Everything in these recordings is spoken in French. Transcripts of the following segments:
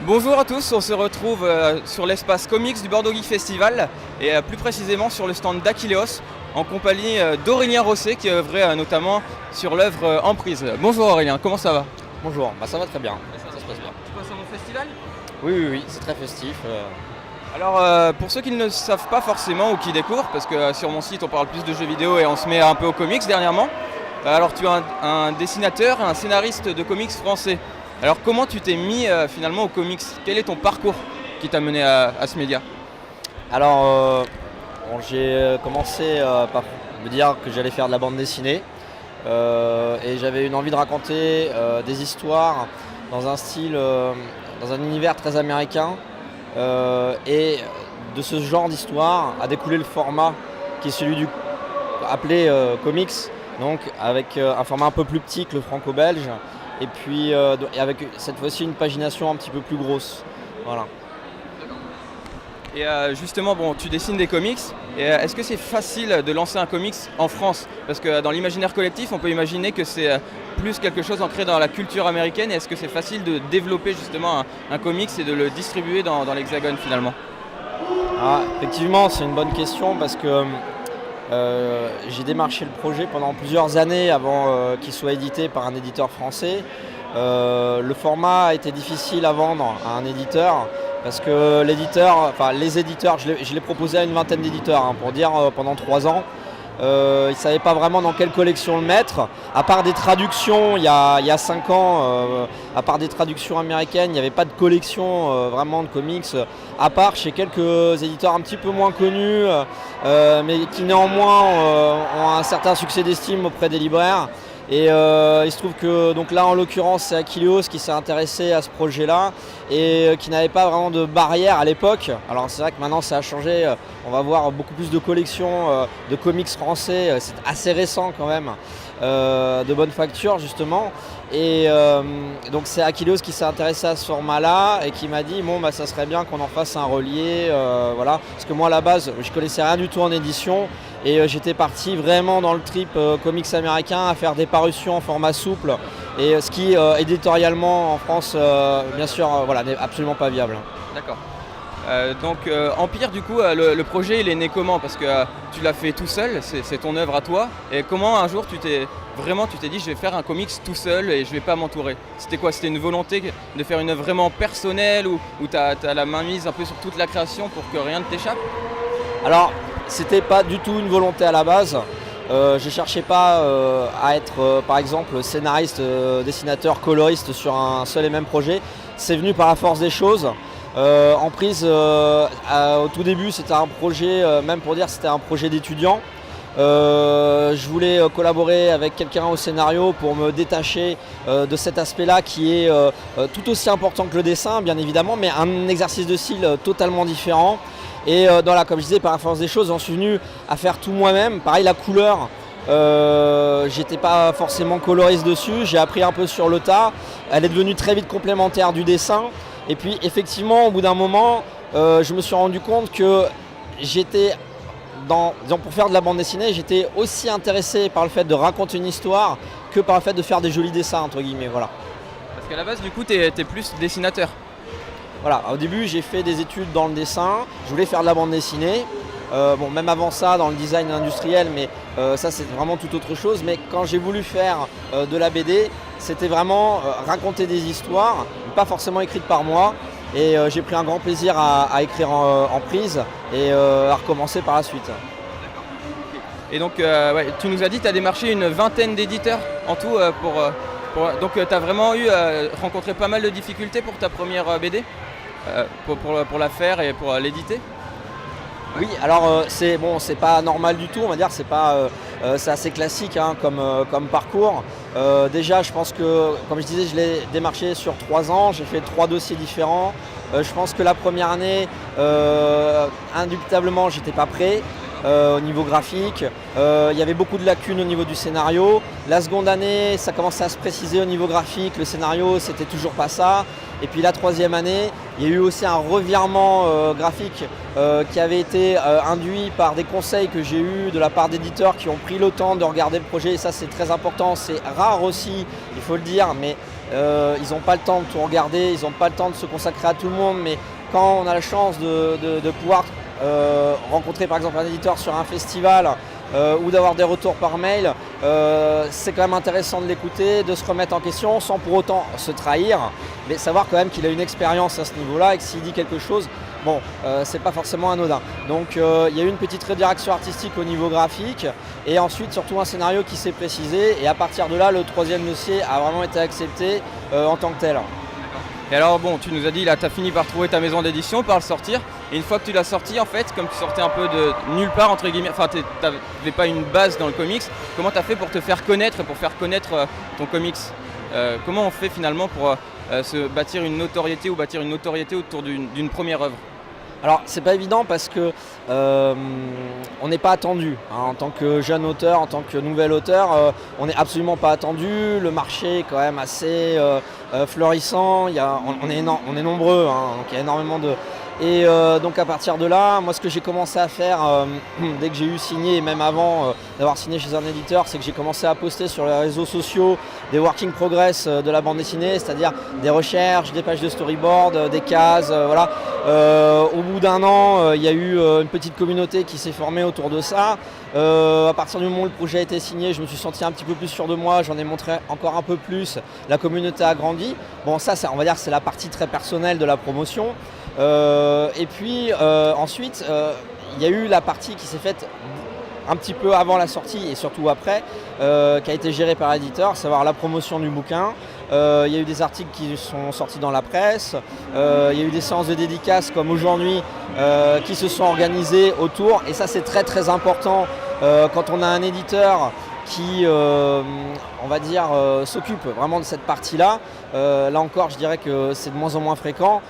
Bonjour à tous, on se retrouve sur l'espace comics du Bordeaux Geek Festival et plus précisément sur le stand d'Aquileos en compagnie d'Aurélien Rosset qui œuvrait notamment sur l'œuvre Emprise. Bonjour Aurélien, comment ça va? Bonjour, ça va très bien, ça se passe bien. Tu passes un bon festival? Oui, c'est très festif. Alors pour ceux qui ne le savent pas forcément ou qui découvrent, parce que sur mon site on parle plus de jeux vidéo et on se met un peu aux comics dernièrement, alors tu es un dessinateur, un scénariste de comics français. Alors comment tu t'es mis finalement aux comics? Quel est ton parcours qui t'a mené à ce média? Alors, j'ai commencé par me dire que j'allais faire de la bande dessinée et j'avais une envie de raconter des histoires dans un style, dans un univers très américain et de ce genre d'histoire a découlé le format qui est celui appelé comics, donc avec un format un peu plus petit que le franco-belge. Et puis avec cette fois-ci une pagination un petit peu plus grosse. Voilà. Et justement, bon, tu dessines des comics. Et est-ce que c'est facile de lancer un comics en France? Parce que dans l'imaginaire collectif, on peut imaginer que c'est plus quelque chose ancré dans la culture américaine. Et est-ce que c'est facile de développer justement un comics et de le distribuer dans l'Hexagone finalement? Effectivement, c'est une bonne question parce que j'ai démarché le projet pendant plusieurs années avant qu'il soit édité par un éditeur français. Le format a été difficile à vendre à un éditeur parce que les éditeurs, je l'ai proposé à une vingtaine d'éditeurs pour dire pendant 3 ans. Ils ne savaient pas vraiment dans quelle collection le mettre. À part des traductions, il y a 5 ans, à part des traductions américaines, il n'y avait pas de collection vraiment de comics, à part chez quelques éditeurs un petit peu moins connus, mais qui néanmoins ont un certain succès d'estime auprès des libraires. Et il se trouve que donc là en l'occurrence c'est Aquileos qui s'est intéressé à ce projet-là et qui n'avait pas vraiment de barrière à l'époque. Alors c'est vrai que maintenant ça a changé, on va voir beaucoup plus de collections de comics français, c'est assez récent quand même, de bonne facture justement. Et donc c'est Aquileos qui s'est intéressé à ce format-là et qui m'a dit bon ça serait bien qu'on en fasse un relié, voilà. Parce que moi à la base je connaissais rien du tout en édition. Et j'étais parti vraiment dans le trip comics américain à faire des parutions en format souple. Et ce qui, éditorialement en France, bien sûr, n'est absolument pas viable. D'accord. Donc Empire, du coup, le projet il est né comment? Parce que tu l'as fait tout seul, c'est ton œuvre à toi. Et comment un jour tu t'es dit je vais faire un comics tout seul et je vais pas m'entourer? C'était quoi? C'était une volonté de faire une œuvre vraiment personnelle où tu as la main mise un peu sur toute la création pour que rien ne t'échappe? Alors, c'était pas du tout une volonté à la base. Je cherchais pas à être par exemple scénariste, dessinateur, coloriste sur un seul et même projet. C'est venu par la force des choses. Emprise, au tout début c'était un projet, même pour dire c'était un projet d'étudiant. Je voulais collaborer avec quelqu'un au scénario pour me détacher de cet aspect-là qui est tout aussi important que le dessin bien évidemment, mais un exercice de style totalement différent. Et comme je disais, par la force des choses, j'en suis venu à faire tout moi-même. Pareil, la couleur, j'étais pas forcément coloriste dessus, j'ai appris un peu sur le tas. Elle est devenue très vite complémentaire du dessin. Et puis effectivement, au bout d'un moment, je me suis rendu compte que j'étais, pour faire de la bande dessinée, j'étais aussi intéressé par le fait de raconter une histoire que par le fait de faire des jolis dessins, entre guillemets, voilà. Parce qu'à la base, du coup, t'es plus dessinateur. Voilà, au début j'ai fait des études dans le dessin, je voulais faire de la bande dessinée, même avant ça dans le design industriel, mais ça c'est vraiment tout autre chose. Mais quand j'ai voulu faire de la BD, c'était vraiment raconter des histoires, pas forcément écrites par moi, et j'ai pris un grand plaisir à écrire Emprise et à recommencer par la suite. Et donc tu nous as dit que tu as démarché une vingtaine d'éditeurs en tout donc tu as vraiment rencontré pas mal de difficultés pour ta première BD pour la faire et pour l'éditer? Oui, alors c'est pas normal du tout, on va dire, c'est assez classique comme parcours. Déjà, je pense que, comme je disais, je l'ai démarché sur 3 ans, j'ai fait 3 dossiers différents. Je pense que la première année, indubitablement, j'étais pas prêt. Au niveau graphique, il y avait beaucoup de lacunes au niveau du scénario. La seconde année, ça commençait à se préciser au niveau graphique, le scénario c'était toujours pas ça. Et puis la troisième année, il y a eu aussi un revirement graphique qui avait été induit par des conseils que j'ai eus de la part d'éditeurs qui ont pris le temps de regarder le projet. Et ça c'est très important, c'est rare aussi, il faut le dire, mais ils n'ont pas le temps de tout regarder, ils n'ont pas le temps de se consacrer à tout le monde, mais quand on a la chance de pouvoir rencontrer par exemple un éditeur sur un festival ou d'avoir des retours par mail, c'est quand même intéressant de l'écouter, de se remettre en question sans pour autant se trahir, mais savoir quand même qu'il a une expérience à ce niveau-là et que s'il dit quelque chose, bon, c'est pas forcément anodin. Donc il y a eu une petite redirection artistique au niveau graphique et ensuite surtout un scénario qui s'est précisé et à partir de là, le troisième dossier a vraiment été accepté en tant que tel. Et alors bon, tu nous as dit là, tu as fini par trouver ta maison d'édition, par le sortir. Et une fois que tu l'as sorti, en fait, comme tu sortais un peu de nulle part, entre guillemets, enfin tu n'avais pas une base dans le comics, comment tu as fait pour te faire connaître, pour faire connaître ton comics comment on fait finalement pour se bâtir une notoriété ou bâtir une notoriété autour d'une première œuvre? Alors c'est pas évident parce que on n'est pas attendu en tant que jeune auteur, en tant que nouvel auteur, on n'est absolument pas attendu. Le marché est quand même assez florissant. On est nombreux, donc il y a énormément de. Et donc à partir de là, moi ce que j'ai commencé à faire dès que j'ai eu signé et même avant d'avoir signé chez un éditeur, c'est que j'ai commencé à poster sur les réseaux sociaux des working progress de la bande dessinée, c'est-à-dire des recherches, des pages de storyboard, des cases, voilà. Au bout d'un an, il y a eu une petite communauté qui s'est formée autour de ça. À partir du moment où le projet a été signé, je me suis senti un petit peu plus sûr de moi, j'en ai montré encore un peu plus, la communauté a grandi. Bon ça on va dire que c'est la partie très personnelle de la promotion. Et puis ensuite, il y a eu la partie qui s'est faite un petit peu avant la sortie et surtout après, qui a été gérée par l'éditeur, à savoir la promotion du bouquin. Il y a eu des articles qui sont sortis dans la presse, il y a eu des séances de dédicaces comme aujourd'hui qui se sont organisées autour, et ça c'est très très important quand on a un éditeur qui, on va dire, s'occupe vraiment de cette partie-là. Là encore, je dirais que c'est de moins en moins fréquent.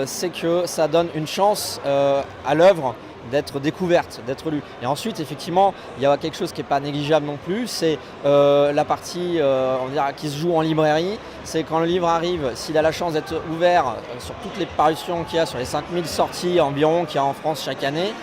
C'est que ça donne une chance à l'œuvre d'être découverte, d'être lue. Et ensuite, effectivement, il y a quelque chose qui n'est pas négligeable non plus, c'est la partie on va dire, qui se joue en librairie. C'est quand le livre arrive, s'il a la chance d'être ouvert sur toutes les parutions qu'il y a, sur les 5000 sorties environ qu'il y a en France chaque année,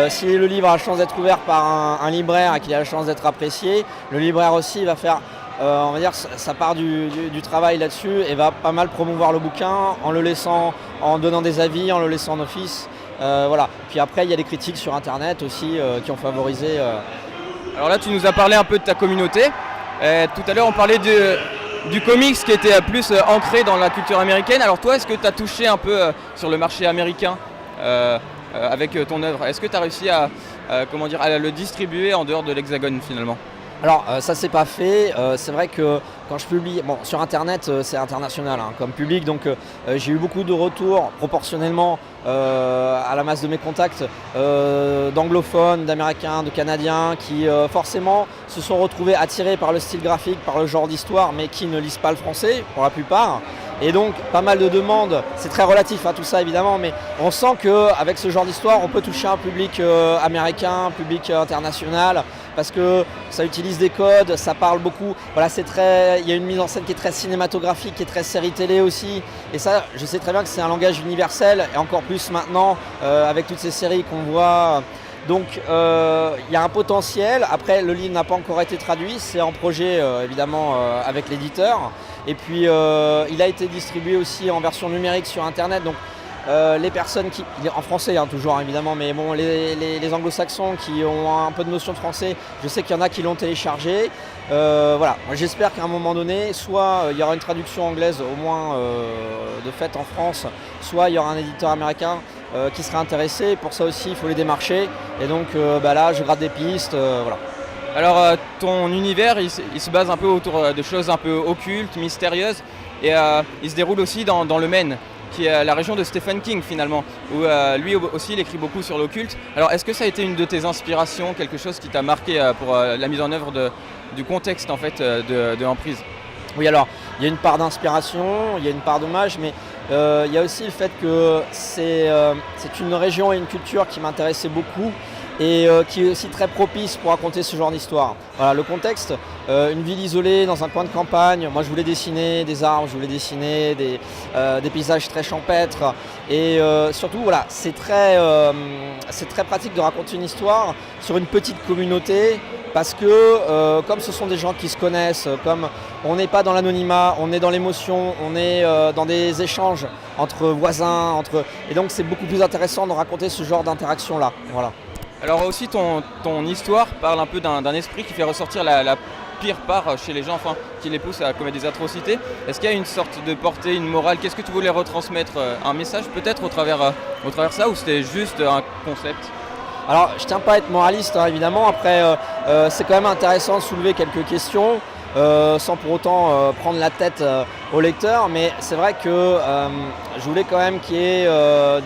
si le livre a la chance d'être ouvert par un libraire et qu'il a la chance d'être apprécié, le libraire aussi va faire, on va dire, ça part du travail là-dessus et va pas mal promouvoir le bouquin en le laissant, en donnant des avis, en le laissant en office. Voilà. Puis après, il y a des critiques sur Internet aussi qui ont favorisé. Alors là, tu nous as parlé un peu de ta communauté. Tout à l'heure, on parlait du comics qui était plus ancré dans la culture américaine. Alors toi, est-ce que tu as touché un peu sur le marché américain avec ton œuvre? Est-ce que tu as réussi à le distribuer en dehors de l'Hexagone finalement? Alors ça s'est pas fait, c'est vrai que quand je publie, bon sur internet c'est international comme public, donc j'ai eu beaucoup de retours proportionnellement à la masse de mes contacts d'anglophones, d'américains, de canadiens qui forcément se sont retrouvés attirés par le style graphique, par le genre d'histoire, mais qui ne lisent pas le français pour la plupart. Et donc pas mal de demandes, c'est très relatif tout ça évidemment, mais on sent qu'avec ce genre d'histoire on peut toucher un public américain, un public international, parce que ça utilise des codes, ça parle beaucoup, voilà, il y a une mise en scène qui est très cinématographique, qui est très série télé aussi, et ça je sais très bien que c'est un langage universel, et encore plus maintenant avec toutes ces séries qu'on voit. Donc il y a un potentiel. Après le livre n'a pas encore été traduit, c'est en projet évidemment avec l'éditeur. Et puis il a été distribué aussi en version numérique sur internet. Donc les personnes qui, en français toujours évidemment, mais bon les anglo-saxons qui ont un peu de notion de français, je sais qu'il y en a qui l'ont téléchargé. Voilà, moi j'espère qu'à un moment donné, soit il y aura une traduction anglaise au moins de fait en France, soit il y aura un éditeur américain qui sera intéressé. Pour ça aussi il faut les démarcher, et donc là je gratte des pistes, voilà. Alors ton univers il se base un peu autour de choses un peu occultes, mystérieuses, et il se déroule aussi dans le Maine, qui est la région de Stephen King finalement, où lui aussi il écrit beaucoup sur l'occulte. Alors est-ce que ça a été une de tes inspirations, quelque chose qui t'a marqué pour la mise en œuvre du contexte en fait de Emprise? Oui, alors il y a une part d'inspiration, il y a une part d'hommage, mais il y a aussi le fait que c'est une région et une culture qui m'intéressait beaucoup. et qui est aussi très propice pour raconter ce genre d'histoire. Voilà, le contexte, une ville isolée dans un coin de campagne. Moi, je voulais dessiner des arbres, je voulais dessiner des paysages très champêtres. Et surtout, voilà, c'est très pratique de raconter une histoire sur une petite communauté parce que comme ce sont des gens qui se connaissent, comme on n'est pas dans l'anonymat, on est dans l'émotion, on est dans des échanges entre voisins, et donc c'est beaucoup plus intéressant de raconter ce genre d'interaction-là. Voilà. Alors aussi ton histoire parle un peu d'un esprit qui fait ressortir la pire part chez les gens, enfin qui les pousse à commettre des atrocités. Est-ce qu'il y a une sorte de portée, une morale? Qu'est-ce que tu voulais retransmettre? Un message peut-être au travers ça, ou c'était juste un concept? Alors je tiens pas à être moraliste évidemment, après c'est quand même intéressant de soulever quelques questions sans pour autant prendre la tête au lecteur, mais c'est vrai que je voulais quand même qu'il y ait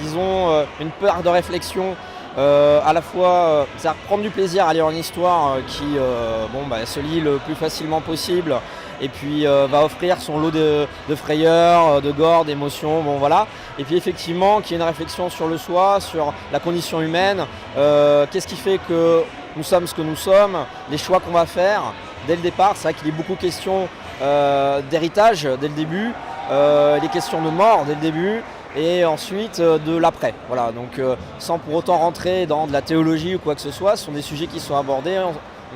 disons une part de réflexion. À la fois, c'est-à-dire prendre du plaisir à lire une histoire qui se lit le plus facilement possible et puis va offrir son lot de frayeur, de gore, d'émotions, bon voilà. Et puis effectivement qu'il y ait une réflexion sur le soi, sur la condition humaine, qu'est-ce qui fait que nous sommes ce que nous sommes, les choix qu'on va faire dès le départ. C'est vrai qu'il est beaucoup question d'héritage dès le début, des questions de mort dès le début, et ensuite de l'après. Voilà, donc sans pour autant rentrer dans de la théologie ou quoi que ce soit, ce sont des sujets qui sont abordés,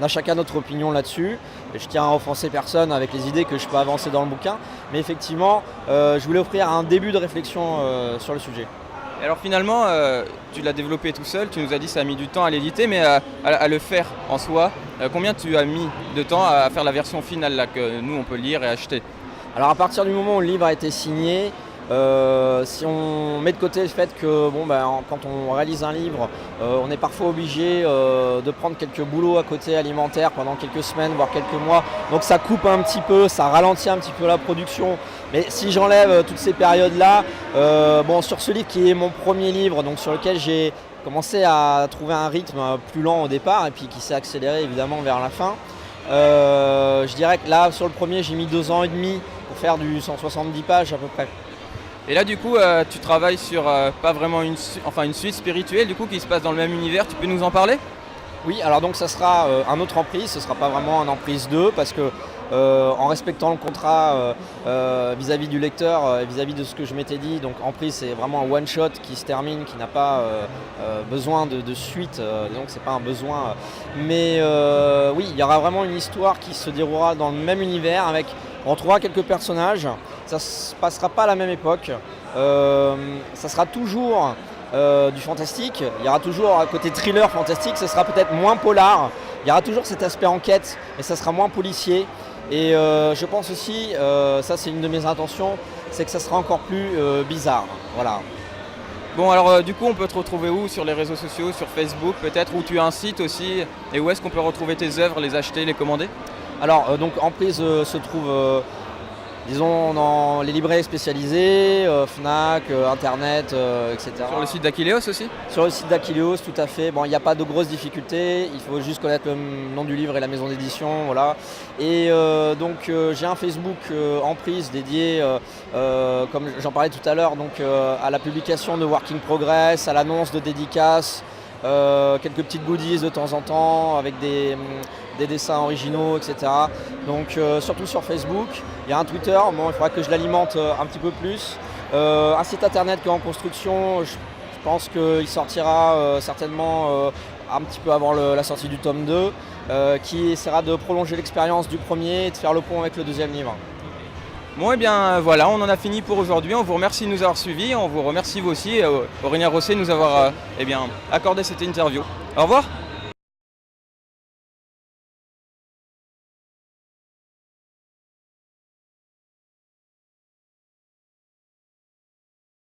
on a chacun notre opinion là-dessus, et je tiens à offenser personne avec les idées que je peux avancer dans le bouquin, mais effectivement je voulais offrir un début de réflexion sur le sujet. Et alors finalement, tu l'as développé tout seul, tu nous as dit que ça a mis du temps à l'éditer, mais à le faire en soi, combien tu as mis de temps à faire la version finale là, que nous on peut lire et acheter? Alors à partir du moment où le livre a été signé, si on met de côté le fait que quand on réalise un livre, on est parfois obligé de prendre quelques boulots à côté alimentaires pendant quelques semaines, voire quelques mois. Donc ça coupe un petit peu, ça ralentit un petit peu la production. Mais si j'enlève toutes ces périodes-là, sur ce livre qui est mon premier livre, donc sur lequel j'ai commencé à trouver un rythme plus lent au départ et puis qui s'est accéléré évidemment vers la fin, je dirais que là sur le premier j'ai mis 2 ans et demi pour faire du 170 pages à peu près. Et là du coup tu travailles sur pas vraiment une suite spirituelle du coup qui se passe dans le même univers, tu peux nous en parler? Oui, alors donc ça sera un autre Emprise, ce ne sera pas vraiment un Emprise 2 parce que en respectant le contrat vis-à-vis du lecteur et vis-à-vis de ce que je m'étais dit, donc Emprise c'est vraiment un one shot qui se termine, qui n'a pas besoin de suite, donc c'est pas un besoin. Mais oui, il y aura vraiment une histoire qui se déroulera dans le même univers avec, on trouvera quelques personnages, ça se passera pas à la même époque, ça sera toujours du fantastique, il y aura toujours un côté thriller fantastique, ce sera peut-être moins polar, il y aura toujours cet aspect enquête, mais ça sera moins policier. Et je pense aussi, ça c'est une de mes intentions, c'est que ça sera encore plus bizarre. Voilà. Bon alors du coup on peut te retrouver où? Sur les réseaux sociaux, sur Facebook peut-être, où tu as un site aussi, et où est-ce qu'on peut retrouver tes œuvres, les acheter, les commander? Alors donc Emprise se trouve disons dans les librairies spécialisées, Fnac, Internet, etc. Sur le site d'Aquileos aussi? Sur le site d'Aquileos, tout à fait. Bon, il n'y a pas de grosses difficultés, il faut juste connaître le nom du livre et la maison d'édition, voilà. Et donc j'ai un Facebook Emprise dédié, comme j'en parlais tout à l'heure, donc à la publication de Working Progress, à l'annonce de dédicaces, quelques petites goodies de temps en temps avec des dessins originaux, etc. Donc surtout sur Facebook. Il y a un Twitter, bon, il faudra que je l'alimente un petit peu plus. Un site internet qui est en construction, je pense qu'il sortira certainement un petit peu avant la sortie du tome 2, qui essaiera de prolonger l'expérience du premier et de faire le pont avec le deuxième livre. Bon et bien voilà, on en a fini pour aujourd'hui. On vous remercie de nous avoir suivis, on vous remercie vous aussi, Aurélien Rosset, de nous avoir accordé cette interview. Au revoir.